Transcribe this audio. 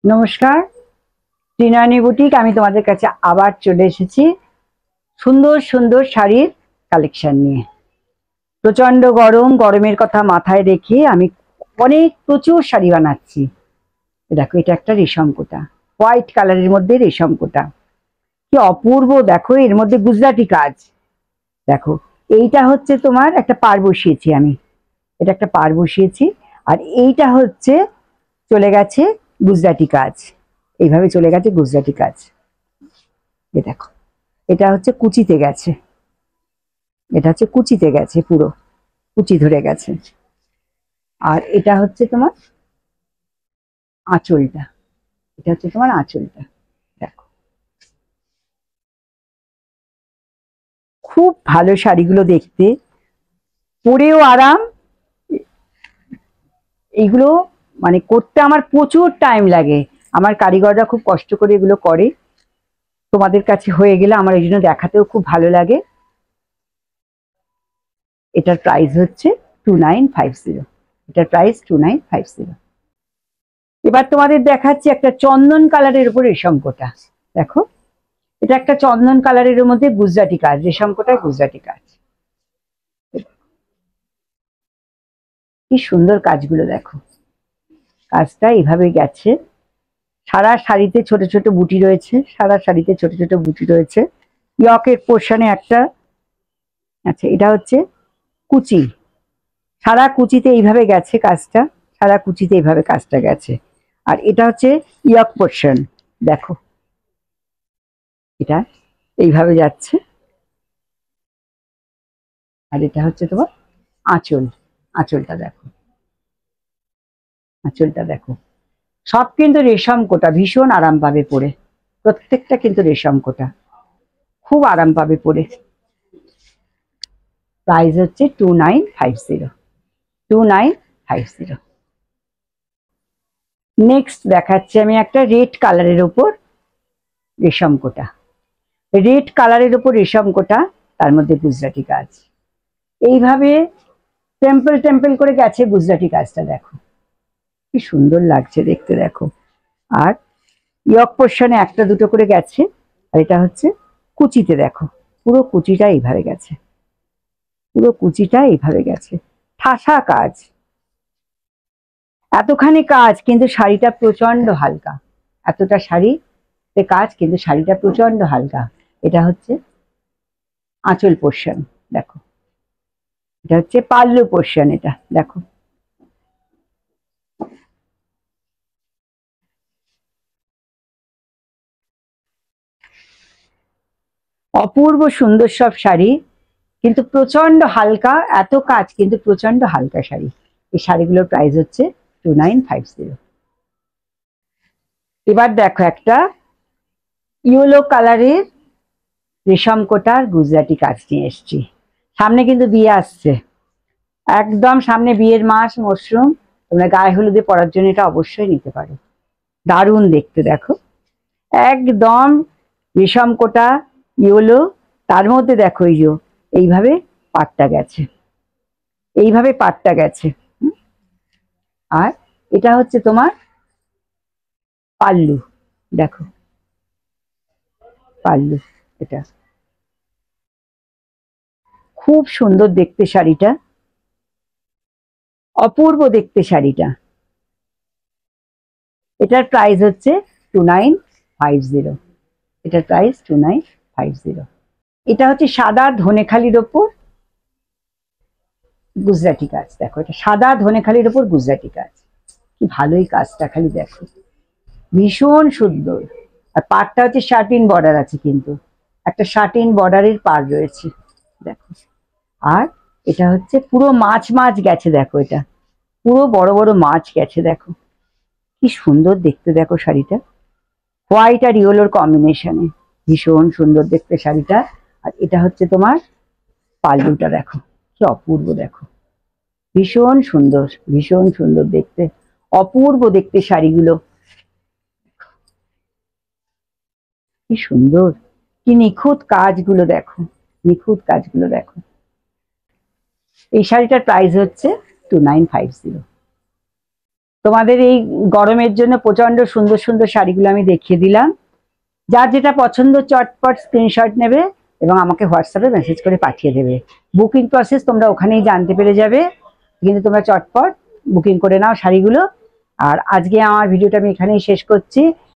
নমস্কার, ত্রিনয়নী বুটিক। আমি তোমাদের কাছে আবার চলে এসেছি সুন্দর সুন্দর শাড়ির কালেকশন নিয়ে। প্রচন্ড গরমের কথা মাথায় রেখে আমি প্রচুর শাড়ি বানাচ্ছি। দেখো, এটা একটা রেশম কোটা, হোয়াইট কালারের মধ্যে রেশম কোটা, কি অপূর্ব! দেখো, এর মধ্যে গুজরাটি কাজ। দেখো, এইটা হচ্ছে তোমার একটা পাড় বসিয়েছি আমি, এটা একটা পাড় বসিয়েছি। আর এইটা হচ্ছে চলে গেছে গুজরাটি কাজ, এইভাবে চলে গেছে গুজরাটি কাজ। এ দেখো, এটা হচ্ছে কুচিতে গেছে, এটা হচ্ছে কুচিতে গেছে, পুরো কুচি ধরে গেছে। আর এটা হচ্ছে তোমার আঁচলটা, এটা হচ্ছে তোমার আঁচলটা। দেখো, খুব ভালো শাড়িগুলো দেখতে, পরেও আরাম। এইগুলো মানে করতে আমার প্রচুর টাইম লাগে, আমার কারিগররা খুব কষ্ট করে এগুলো করে। তোমাদের কাছে হয়ে গেলে আমার এই জন্য দেখাতেও খুব ভালো লাগে। এটার প্রাইস হচ্ছে 2950, এটার প্রাইস 2950। এবার তোমাদের দেখাচ্ছি একটা চন্দন কালারের উপর রেশম কোটা। দেখো, এটা একটা চন্দন কালারের মধ্যে গুজরাটি কাজ, রেশম কোটায় গুজরাটি কাজ। কি সুন্দর কাজগুলো দেখো, কাজটা এইভাবে গেছে। সারা শাড়িতে ছোট ছোট বুটি রয়েছে, সারা শাড়িতে ছোট ছোট বুটি রয়েছে। ইয়কের পোর্শনে একটা, আচ্ছা, এটা হচ্ছে কুচি, সারা কুচিতে এইভাবে গেছে কাজটা, সারা কুচিতে এইভাবে কাজটা গেছে। আর এটা হচ্ছে ইয়ক পোর্শন, দেখো, এটা এইভাবে যাচ্ছে। আর এটা হচ্ছে তোমার আঁচল, আঁচলটা দেখো, আঁচলটা দেখো। সব কিন্তু রেশম কোটা, ভীষণ আরাম পাবে পরে, প্রত্যেকটা কিন্তু রেশম কোটা, খুব আরাম পাবে পরে। প্রাইস হচ্ছে 2950, 2950। নেক্সট দেখাচ্ছি আমি একটা রেড কালারের উপর রেশম কোটা, রেড কালারের উপর রেশম কোটা, তার মধ্যে গুজরাটি কাজ। এইভাবে টেম্পল টেম্পল করে গেছে গুজরাটি কাজটা, দেখো কি সুন্দর লাগছে দেখতে, দেখো। আর ইয়ক পোর্শনে একটা দুটো করে গেছে। আর এটা হচ্ছে কুচিতে, দেখো পুরো কুচিটা এইভাবে গেছে, পুরো কুচিটা এইভাবে গেছে। ঠাসা কাজ, এতখানি কাজ কিন্তু শাড়িটা প্রচন্ড হালকা, এতটা শাড়িতে কাজ কিন্তু শাড়িটা প্রচন্ড হালকা। এটা হচ্ছে আঁচল পোর্শন, দেখো, এটা হচ্ছে পাল্লু পোর্শন, এটা দেখো। অপূর্ব সুন্দর সব শাড়ি, কিন্তু প্রচন্ড হালকা, এত কাজ কিন্তু প্রচন্ড হালকা শাড়ি। এই শাড়িগুলোর প্রাইস হচ্ছে 2950। এবার দেখো, একটা ইয়েলো কালারের রেশম কোটার গুজরাটি কাজ নিয়ে এসছি। সামনে কিন্তু বিয়ে আসছে, একদম সামনে বিয়ের মাস, মরশুম। তোমরা গায়ে হলুদে পরার জন্য এটা অবশ্যই নিতে পারো, দারুণ দেখতে। দেখো, একদম রেশম কোটা ইয়েলো, তার মধ্যে দেখো এই যে এইভাবে পাটটা গেছে, এইভাবে পাটটা গেছে। আর এটা হচ্ছে তোমার পাল্লু, দেখো পাল্লু, এটা খুব সুন্দর দেখতে শাড়িটা, অপূর্ব দেখতে শাড়িটা। এটার প্রাইস হচ্ছে 2950, এটার প্রাইস 2950। এটা হচ্ছে সাদা ধনেখালির ওপর গুজরাটি কাজ, দেখো এটা সাদা ধনেখালির ওপর গুজরাটি কাজ। কি ভালোই কাজটা, খালি দেখো, ভীষণ সুন্দর। আর পাড়টা হচ্ছে শার্টিন বর্ডার আছে, কিন্তু একটা শার্টিন বর্ডারের পাড় রয়েছে, দেখো। আর এটা হচ্ছে পুরো মাছ মাছ গেছে, দেখো এটা পুরো বড় বড় মাছ গেছে, দেখো কি সুন্দর দেখতে। দেখো শাড়িটা হোয়াইট আর ইয়েলোর কম্বিনেশনে, ভীষণ সুন্দর দেখতে শাড়িটা। আর এটা হচ্ছে তোমার পাল্লুটা, দেখো কি অপূর্ব, দেখো ভীষণ সুন্দর, ভীষণ সুন্দর দেখতে, অপূর্ব দেখতে শাড়িগুলো, কি সুন্দর, কি নিখুঁত কাজগুলো দেখো, নিখুঁত কাজগুলো দেখো। এই শাড়িটার প্রাইস হচ্ছে 2950। তোমাদের এই গরমের জন্য প্রচন্ড সুন্দর সুন্দর শাড়িগুলো আমি দেখিয়ে দিলাম। যার যেটা পছন্দ চটপট স্ক্রিনশট নেবে এবং আমাকে হোয়াটসঅ্যাপে মেসেজ করে পাঠিয়ে দেবে। বুকিং প্রসেস তোমরা ওখানেই জানতে পেরে যাবে, কিন্তু তোমরা চটপট বুকিং করে নাও শাড়িগুলো। আর আজকে আমার ভিডিওটা আমি এখানেই শেষ করছি।